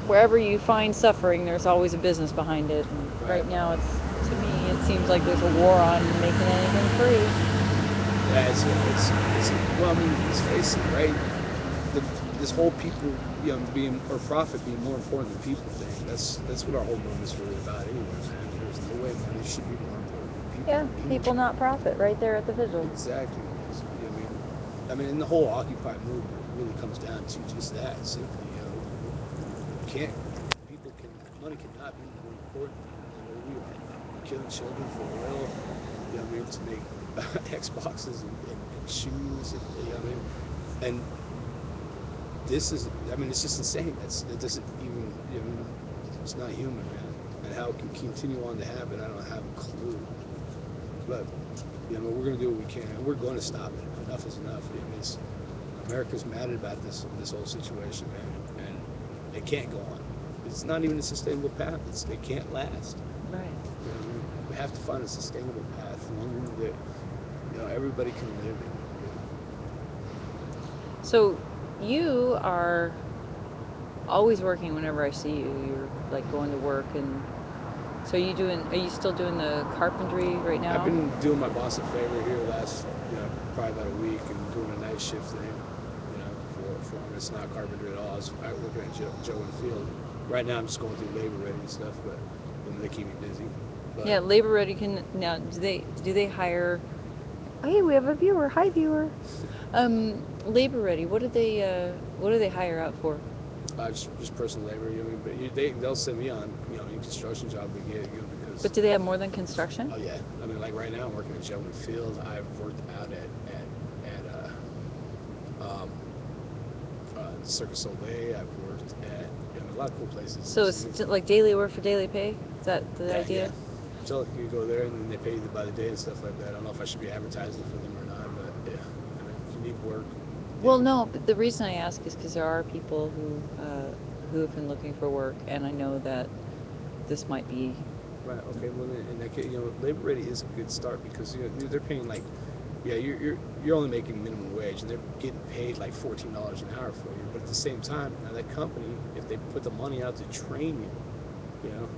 wherever you find suffering, there's always a business behind it. And Right. right now, to me, it seems like there's a war on making anything free. Yeah, well, I mean, let's face it, right? The this whole people, being or profit being more important than people thing. That's what our whole movement's really about, anyway, man. There's no way money should be more important than people Yeah, people anyway. not profit, right there at the vigil. Exactly. I mean, and the whole Occupy movement really comes down to just that simply. Can't people can money cannot be more important than what we are. Killing children for oil, to make Xboxes and shoes, and and this is, I mean, it's just insane. That doesn't even, it's not human, man. And how it can continue on to happen, I don't have a clue. But we're gonna do what we can, and we're going to stop it. Enough is enough. I mean, America's mad about this whole situation, man, and it can't go on. It's not even a sustainable path. It can't last. Right. We have to find a sustainable path, one that everybody can live in. So you are always working whenever I see you. You're like going to work, and so are you still doing the carpentry right I've now? been doing my boss a favor here last, probably about a week, and doing a night shift thing, for him. It's not carpentry at all. I was working at Joe and Field. Right now, I'm just going through labor ready and stuff, but they keep me busy. But Yeah, Labor Ready can now. Do they hire? Oh, hey, we have a viewer. Hi, viewer. Labor Ready. What do they hire out for? just personal labor, but they'll send me on, any construction job we get, because But do they have more than construction? oh yeah, I mean, like right now I'm working at Joe and Field. I've worked out at Circus Soleil. I've worked at, a lot of cool places. So it's like daily work for daily pay. Is that the Yeah, yeah. idea? So you go there and then they pay you by the day and stuff like that. I don't know if I should be advertising for them or not, but yeah. I mean, if you need work, yeah. Well, no. But the reason I ask is because there are people who have been looking for work, and I know that this might be. Right. Okay. Well, then, in that case, Labor Ready is a good start because they're paying like, yeah, you're only making minimum wage and they're getting paid like $14 an hour for you. But at the same time, now that company, if they put the money out to train you, you know,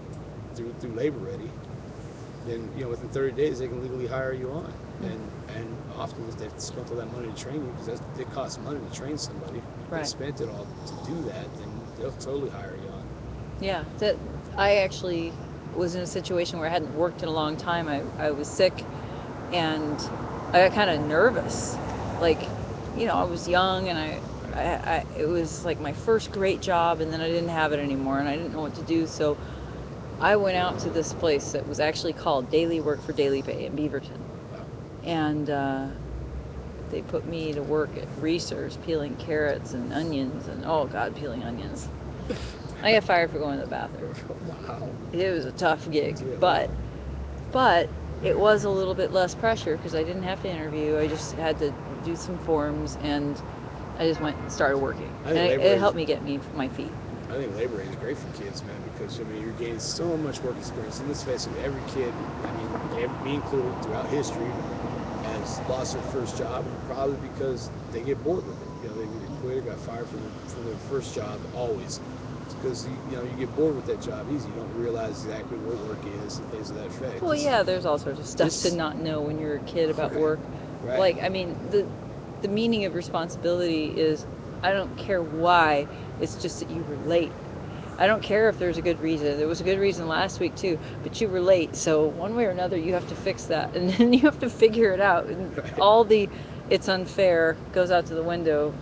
through Labor Ready, then within 30 days they can legally hire you on. Mm, And often if they've spent all that money to train you, because it costs money to train somebody, if they right. spent it all to do that, then they'll totally hire you on. Yeah. That I actually was in a situation where I hadn't worked in a long time. I was sick, and I got kind of nervous. Like, I was young, and it was like my first great job, and then I didn't have it anymore, and I didn't know what to do. So I went out to this place that was actually called Daily Work for Daily Pay in Beaverton, Wow. and they put me to work at Reese's peeling carrots and onions, and oh god, peeling onions. I got fired for going to the bathroom. Wow. It was a tough gig, Yeah, but wow. but it was a little bit less pressure because I didn't have to interview. I just had to do some forms, and I just went and started working, I think and labor it is helped me get me my feet. I think labor is great for kids, man, because you're gaining so much work experience. And let's face it, every kid, I mean, me included, throughout history, has lost their first job, probably because they get bored with it. They either quit or got fired from their first job. Always, it's because you get bored with that job easy. You don't realize exactly what work is and things of that effect. Well, yeah, there's all sorts of stuff to This not know when you're a kid about right, work. right, Like, I mean, the meaning of responsibility is I don't care why. It's just that you were late. I don't care if there's a good reason. There was a good reason last week too, but you were late. So one way or another, you have to fix that, and then you have to figure it out. And right, all the it's unfair goes out to the window,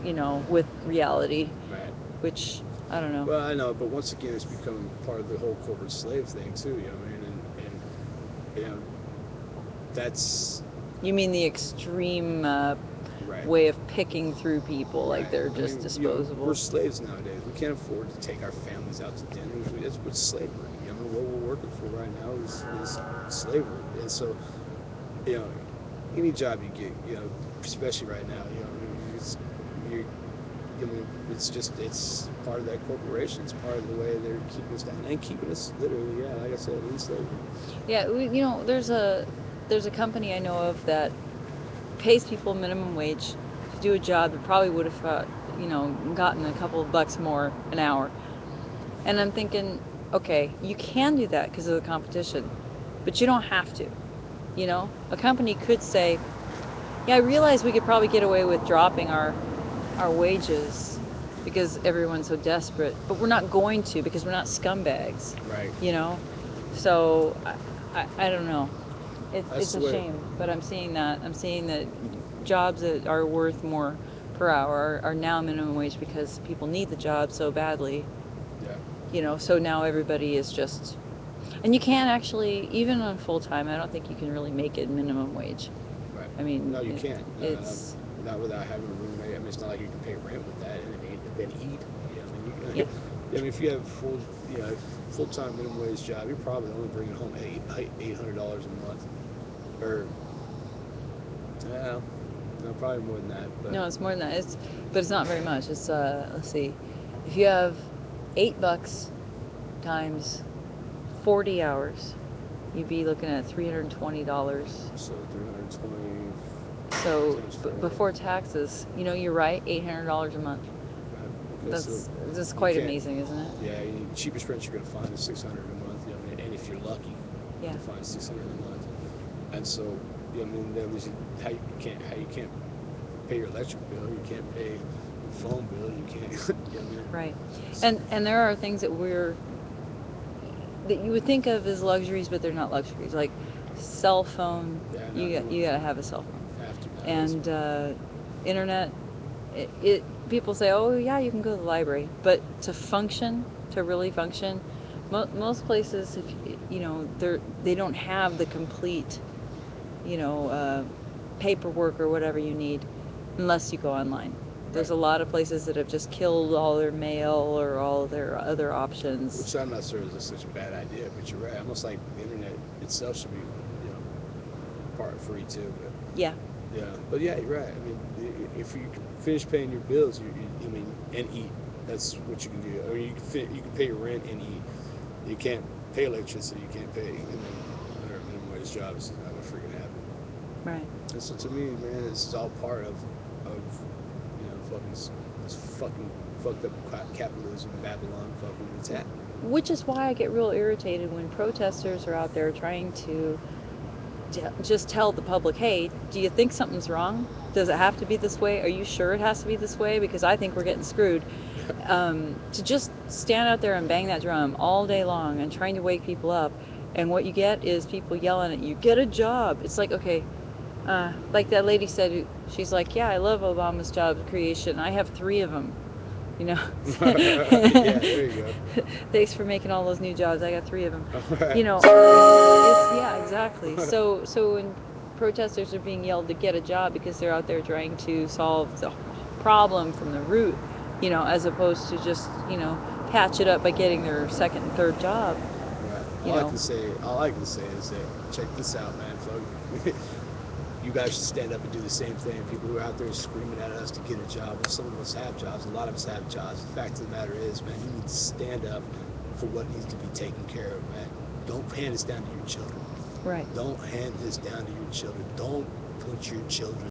with reality, right. which I don't know. Well, I know, but once again, it's become part of the whole corporate slave thing too. You know what I mean? And you know that's You mean the extreme right. way of picking through people, like Right. they're I just mean, we're disposable. slaves nowadays. We can't afford to take our families out to dinner. That's what's slavery. I mean, what we're working for right now is slavery. And so, you know, any job you get, especially right now, you. I mean, it's part of that corporation. It's part of the way they're keeping us down and keeping us literally, yeah, like I said, in slavery. Yeah, there's a company I know of that pays people minimum wage to do a job that probably would have gotten a couple of bucks more an hour, And I'm thinking, okay, you can do that because of the competition, but you don't have to. You know, a company could say, yeah, I realize we could probably get away with dropping our wages because everyone's so desperate, but we're not going to because we're not scumbags. Right. You know, so I don't know. It's That's a the way. shame, but I'm seeing that. I'm seeing that jobs that are worth more per hour are now minimum wage because people need the job so badly. Yeah. You know, so now everybody is just, and you can't actually, even on full time, I don't think you can really make it minimum wage. Right. I mean, No, you can't. it's, Not without having a roommate. I mean, it's not like you can pay rent with that and then eat. Yeah, I mean, yeah, I mean, if you have full time minimum wage job, you're probably only bringing home $800 a month, or well, no, probably more than that. But no, it's more than that. But it's not very much. It's, let's see, if you have $8 times 40 hours, you'd be looking at $320. so 320 So times four. before taxes, you know, you're right, $800 a month. Right. Okay, so That's you quite can't. amazing, isn't it? Yeah, cheapest rent you're gonna find is 600 a month. You know, and if you're lucky Yeah. to find 600 a month, and so I mean, that was how you can't pay your electric bill, you can't pay your phone bill, you can't. You know what I mean, Right. so, And there are things that you would think of as luxuries, but they're not luxuries. Like cell phone, yeah, no, you gotta have a cell phone, have to nowadays. and internet. People say, oh yeah, you can go to the library, but to function, to really function, most places, if you know, they don't have the complete, you know, paperwork or whatever you need, unless you go online. There's Right. a lot of places that have just killed all their mail or all their other options. Which I'm not sure is such a bad idea, but you're right. Almost like the internet itself should be, part free too. But Yeah, yeah, but yeah, you're right. I mean, if you can finish paying your bills, I mean, and eat. That's what you can do. Or you can pay your rent and eat. You can't pay electricity. You can't pay. I mean, under a minimum wage job, it's not gonna freaking happen. right. And so to me, man, this is all part of fucking this fucking fucked up capitalism, Babylon, fucking it's happening. Which is why I get real irritated when protesters are out there trying to just tell the public, hey, do you think something's wrong? Does it have to be this way? Are you sure it has to be this way? Because I think we're getting screwed. To just stand out there and bang that drum all day long and trying to wake people up, and what you get is people yelling at you, get a job. It's like, okay, like that lady said, she's like, yeah, I love Obama's job creation. I have 3 of them. You know, Yeah, there you go. thanks for making all those new jobs. I got 3 of them. All right. You know, it's yeah, exactly. So when protesters are being yelled to get a job because they're out there trying to solve the problem from the root, you know, as opposed to just, you know, patch it up by getting their second and third job, Right. you know. All I can say is that check this out, man. Fuck, you guys should stand up and do the same thing. People who are out there screaming at us to get a job. Well, some of us have jobs. A lot of us have jobs. The fact of the matter is, man, you need to stand up for what needs to be taken care of, man. Don't hand this down to your children. Right. Don't hand this down to your children. Don't put your children